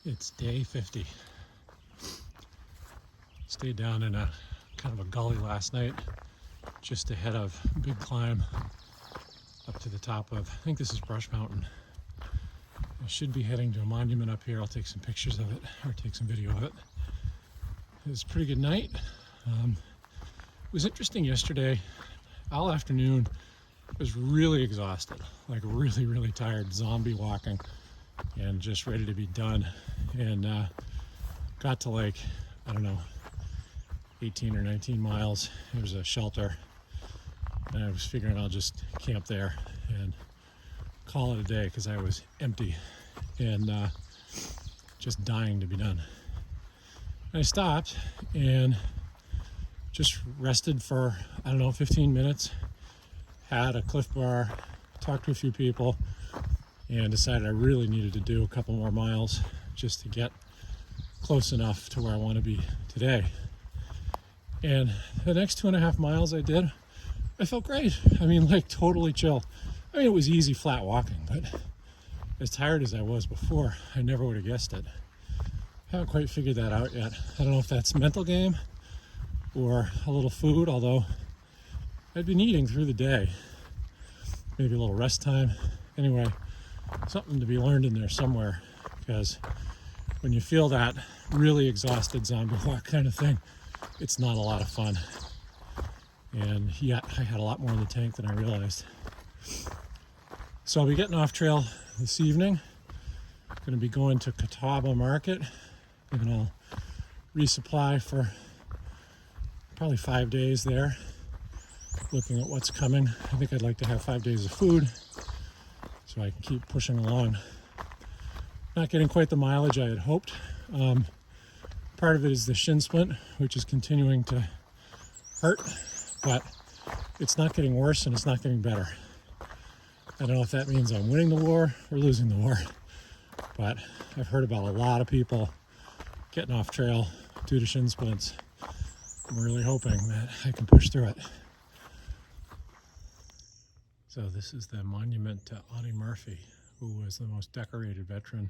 It's day 50. Stayed down in a kind of a gully last night, just ahead of a big climb up to the top of, I think this is Brush Mountain. I should be heading to a monument up here. I'll take some pictures of it, or take some video of it. It was a pretty good night. It was interesting yesterday, all afternoon. I was really exhausted, like really tired, zombie walking, and just ready to be done. And got to like, I don't know, 18 or 19 miles. There was a shelter, and I was figuring I'll just camp there and call it a day because I was empty and just dying to be done. And I stopped and just rested for, I don't know, 15 minutes, had a Cliff Bar, talked to a few people, and decided I really needed to do a couple more miles just to get close enough to where I want to be today. And the next 2.5 miles I did, I felt great. I mean, like totally chill. I mean, it was easy flat walking, but as tired as I was before, I never would have guessed it. Haven't quite figured that out yet. I don't know if that's mental game or a little food, although I'd been eating through the day. Maybe a little rest time. Anyway, something to be learned in there somewhere, because when you feel that really exhausted zombie walk kind of thing, it's not a lot of fun. And yeah, I had a lot more in the tank than I realized. So I'll be getting off trail this evening. Going to be going to Catawba Market, and I'll resupply for probably 5 days there, looking at what's coming. I think I'd like to have 5 days of food so I can keep pushing along. Not getting quite the mileage I had hoped. Part of it is the shin splint, which is continuing to hurt, but it's not getting worse and it's not getting better. I don't know if that means I'm winning the war or losing the war, but I've heard about a lot of people getting off trail due to shin splints. I'm really hoping that I can push through it. So this is the monument to Audie Murphy, who was the most decorated veteran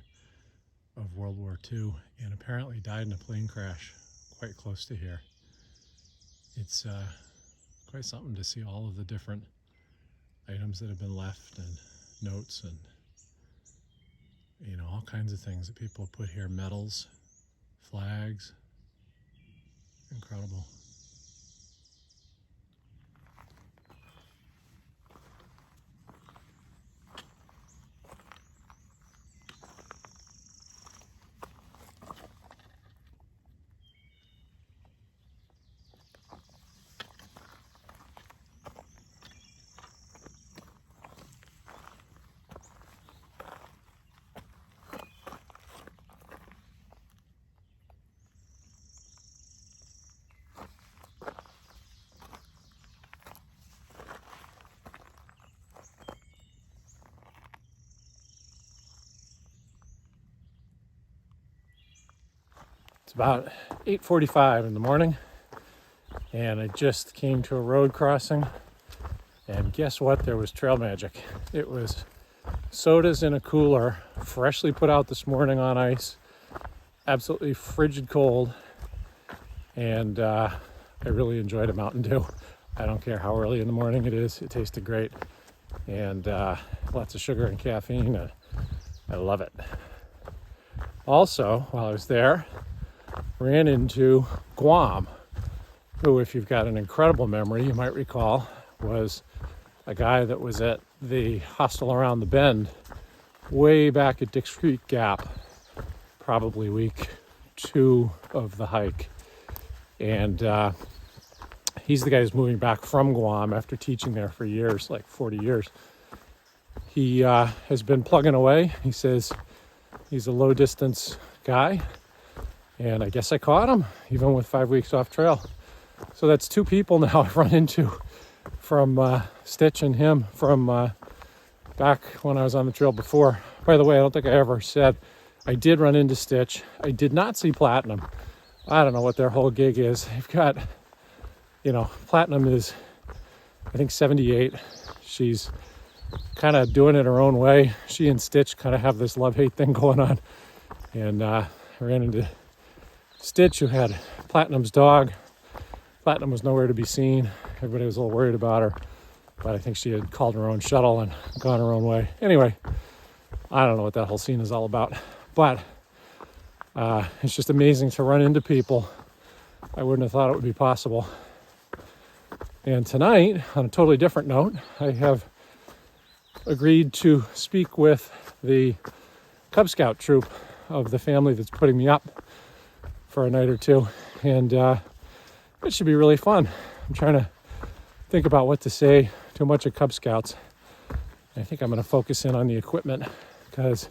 of World War II and apparently died in a plane crash quite close to here. It's quite something to see all of the different items that have been left, and notes, and you know, all kinds of things that people have put here, medals, flags. Incredible. It's about 8:45 in the morning, and I just came to a road crossing, and guess what? There was trail magic. It was sodas in a cooler, freshly put out this morning on ice, absolutely frigid cold, and I really enjoyed a Mountain Dew. I don't care how early in the morning it is, it tasted great, and lots of sugar and caffeine. I love it. Also, while I was there, ran into Guam, who, if you've got an incredible memory, you might recall, was a guy that was at the hostel around the bend way back at Dix Creek Gap, probably week 2 of the hike. And he's the guy who's moving back from Guam after teaching there for years, like 40 years. He has been plugging away. He says he's a low distance guy, and I guess I caught him even with 5 weeks off trail. So that's 2 people now I've run into from Stitch and him from back when I was on the trail before. By the way, I don't think I ever said I did run into Stitch. I did not see Platinum. I don't know what their whole gig is. They've got, you know, Platinum is, I think, 78. She's kind of doing it her own way. She and Stitch kind of have this love-hate thing going on. And I ran into Stitch, who had Platinum's dog. Platinum was nowhere to be seen. Everybody was a little worried about her, but I think she had called her own shuttle and gone her own way. Anyway, I don't know what that whole scene is all about, but it's just amazing to run into people. I wouldn't have thought it would be possible. And tonight, on a totally different note, I have agreed to speak with the Cub Scout troop of the family that's putting me up for a night or two. And it should be really fun. I'm trying to think about what to say to a bunch of Cub Scouts. I think I'm going to focus in on the equipment because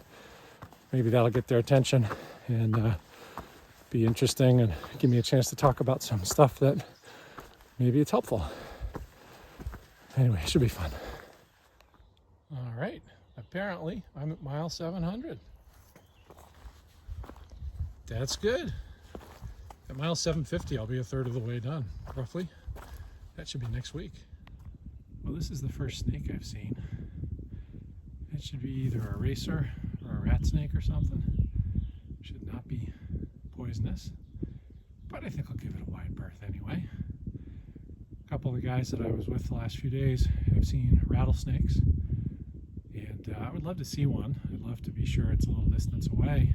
maybe that'll get their attention and be interesting and give me a chance to talk about some stuff that maybe it's helpful. Anyway, it should be fun. All right, apparently I'm at mile 700. That's good. At mile 750, I'll be a third of the way done, roughly. That should be next week. Well, this is the first snake I've seen. It should be either a racer or a rat snake or something. Should not be poisonous, but I think I'll give it a wide berth anyway. A couple of the guys that I was with the last few days have seen rattlesnakes, and I would love to see one. I'd love to be sure it's a little distance away,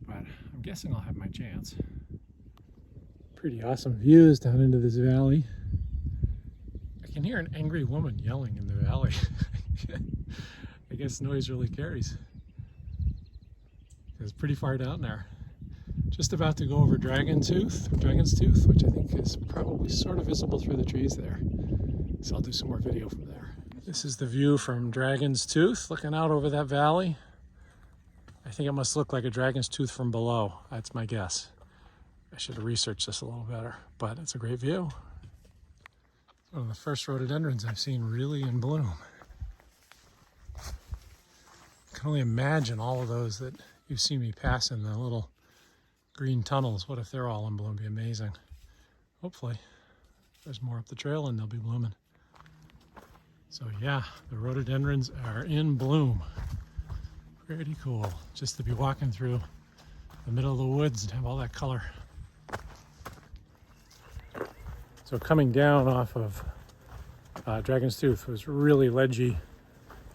but I'm guessing I'll have my chance. Pretty awesome views down into this valley. I can hear an angry woman yelling in the valley. I guess noise really carries. It's pretty far down there. Just about to go over Dragon's Tooth, which I think is probably sort of visible through the trees there. So I'll do some more video from there. This is the view from Dragon's Tooth, looking out over that valley. I think it must look like a dragon's tooth from below. That's my guess. I should have researched this a little better, but it's a great view. One of the first rhododendrons I've seen really in bloom. I can only imagine all of those that you've seen me pass in the little green tunnels. What if they're all in bloom? It'd be amazing. Hopefully there's more up the trail and they'll be blooming. So yeah, the rhododendrons are in bloom. Pretty cool just to be walking through the middle of the woods and have all that color. So coming down off of Dragon's Tooth was really ledgy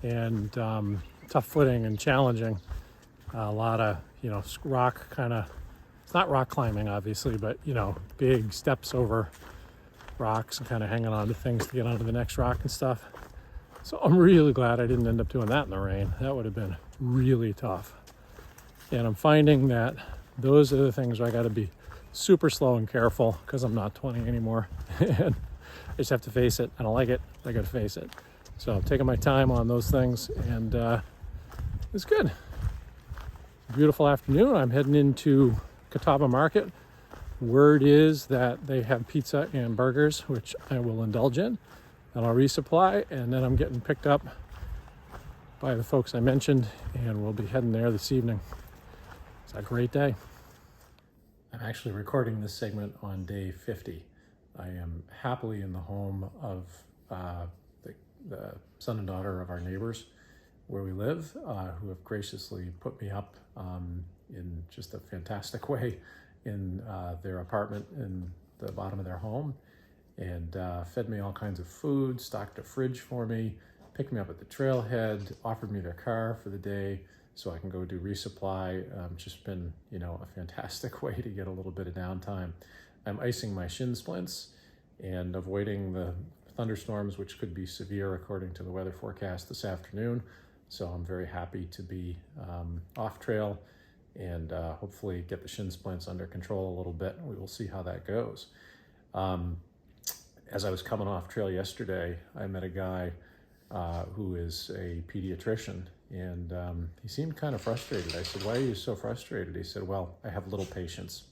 and tough footing and challenging. A lot of, rock kind of, it's not rock climbing obviously, but, big steps over rocks and kind of hanging on to things to get onto the next rock and stuff. So I'm really glad I didn't end up doing that in the rain. That would have been really tough. And I'm finding that those are the things where I got to be super slow and careful because I'm not 20 anymore. And I just have to face it. I don't like it. I got to face it. So I'm taking my time on those things, and it's good. Beautiful afternoon. I'm heading into Catawba Market. Word is that they have pizza and burgers, which I will indulge in, and I'll resupply, and then I'm getting picked up by the folks I mentioned, and we'll be heading there this evening. It's a great day. I'm actually recording this segment on day 50. I am happily in the home of the son and daughter of our neighbors where we live, who have graciously put me up in just a fantastic way in their apartment in the bottom of their home, and fed me all kinds of food, stocked a fridge for me, picked me up at the trailhead, offered me their car for the day so I can go do resupply. Just been, a fantastic way to get a little bit of downtime. I'm icing my shin splints and avoiding the thunderstorms, which could be severe according to the weather forecast this afternoon. So I'm very happy to be off trail and hopefully get the shin splints under control a little bit. We will see how that goes. As I was coming off trail yesterday, I met a guy who is a pediatrician, and he seemed kind of frustrated. I said, "Why are you so frustrated?" He said, "Well, I have little patience."